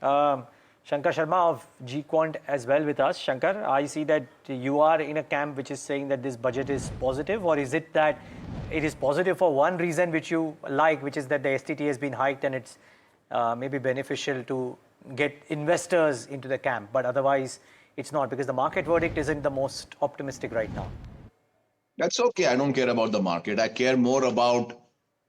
Shankar Sharma of G-Quant as well with us. Shankar, I see that you are in a camp which is saying that this budget is positive, or is it that it is positive for one reason which you like, which is that the STT has been hiked and it's maybe beneficial to get investors into the camp, but otherwise it's not, because the market verdict isn't the most optimistic right now. That's okay. I don't care about the market. I care more about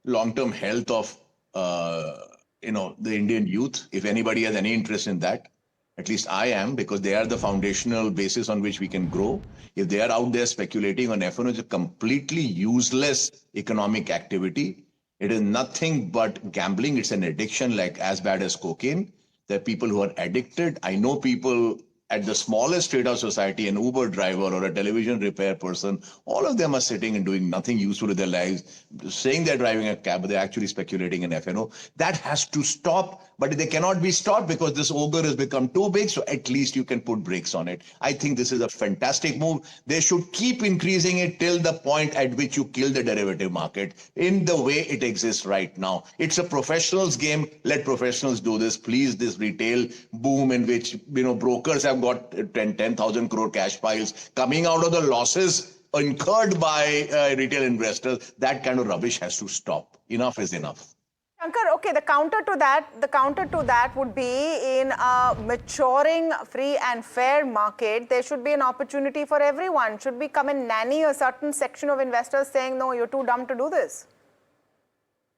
long-term health of the Indian youth. If anybody has any interest in that, at least I am, because they are the foundational basis on which we can grow. If they are out there speculating on F&O, it's a completely useless economic activity. It is nothing but gambling. It's an addiction, like as bad as cocaine. There are people who are addicted. I know people at the smallest strata of society, an Uber driver or a television repair person, all of them are sitting and doing nothing useful with their lives, saying they're driving a cab, but they're actually speculating in F&O. That has to stop, but they cannot be stopped because this ogre has become too big, so at least you can put brakes on it. I think this is a fantastic move. They should keep increasing it till the point at which you kill the derivative market in the way it exists right now. It's a professionals game. Let professionals do this. Please, this retail boom in which brokers have got 10,000 crore cash piles coming out of the losses incurred by retail investors. That kind of rubbish has to stop. Enough is enough. Shankar, okay, the counter to that would be, in a maturing free and fair market, there should be an opportunity for everyone. Should we come and nanny a certain section of investors saying, no, you're too dumb to do this?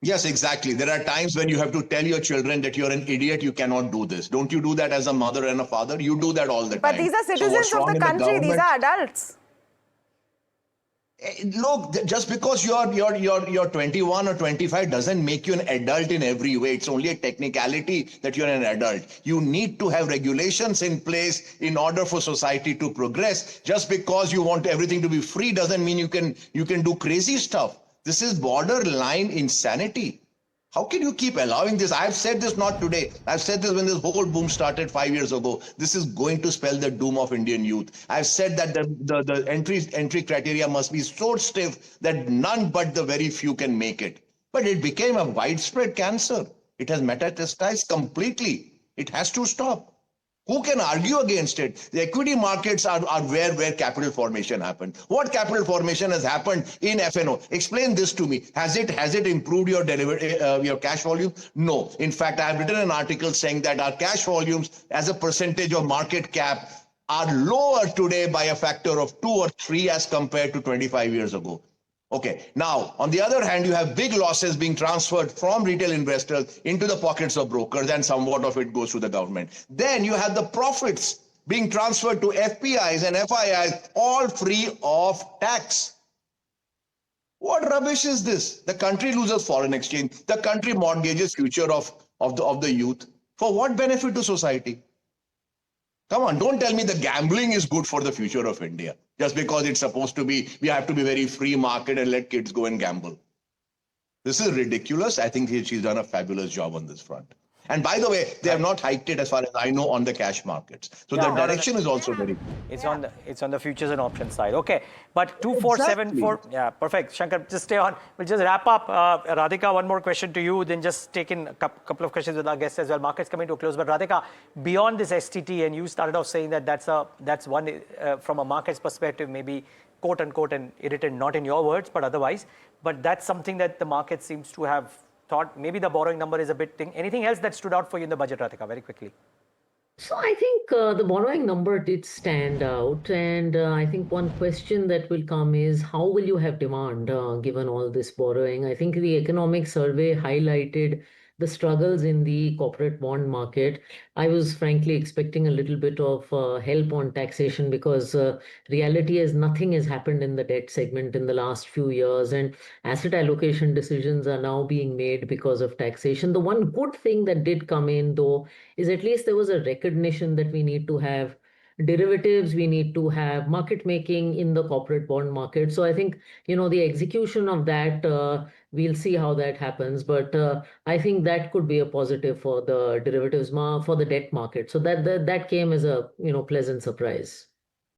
Yes, exactly. There are times when you have to tell your children that you're an idiot, you cannot do this. Don't you do that as a mother and a father? You do that all the time. But these are citizens of the country. These are adults. Look, just because you're 21 or 25 doesn't make you an adult in every way. It's only a technicality that you're an adult. You need to have regulations in place in order for society to progress. Just because you want everything to be free doesn't mean you can do crazy stuff. This is borderline insanity. How can you keep allowing this? I've said this not today. I've said this when this whole boom started 5 years ago. This is going to spell the doom of Indian youth. I've said that the entry criteria must be so stiff that none but the very few can make it. But it became a widespread cancer. It has metastasized completely. It has to stop. Who can argue against it? The equity markets are where capital formation happened. What capital formation has happened in F&O? Explain this to me. Has it improved your cash volume? No. In fact, I have written an article saying that our cash volumes as a percentage of market cap are lower today by a factor of 2 or 3 as compared to 25 years ago. Okay, now, on the other hand, you have big losses being transferred from retail investors into the pockets of brokers, and somewhat of it goes to the government. Then you have the profits being transferred to FPIs and FIIs, all free of tax. What rubbish is this? The country loses foreign exchange. The country mortgages future of the youth. For what benefit to society? Come on, don't tell me the gambling is good for the future of India. Just because it's supposed to be, we have to be very free market and let kids go and gamble. This is ridiculous. I think she's done a fabulous job on this front. And by the way, they have not hiked it as far as I know on the cash markets. So the direction is also very good. It's on the futures and options side. Okay, but 2474. Yeah, perfect. Shankar, just stay on. We'll just wrap up. Radhika, one more question to you. Then just take in a couple of questions with our guests as well. Markets coming to a close. But Radhika, beyond this STT, and you started off saying that that's one from a market's perspective, maybe quote unquote an irritant, not in your words, but otherwise. But that's something that the market seems to have thought maybe the borrowing number is a bit thing. Anything else that stood out for you in the budget, Radhika, very quickly? So I think the borrowing number did stand out, and I think one question that will come is how will you have demand given all this borrowing? I think the economic survey highlighted the struggles in the corporate bond market. I was frankly expecting a little bit of help on taxation because reality is nothing has happened in the debt segment in the last few years, and asset allocation decisions are now being made because of taxation. The one good thing that did come in, though, is at least there was a recognition that we need to have derivatives, we need to have market making in the corporate bond market. So I think, the execution of that, we'll see how that happens. But I think that could be a positive for the derivatives, for the debt market. So that came as a, pleasant surprise.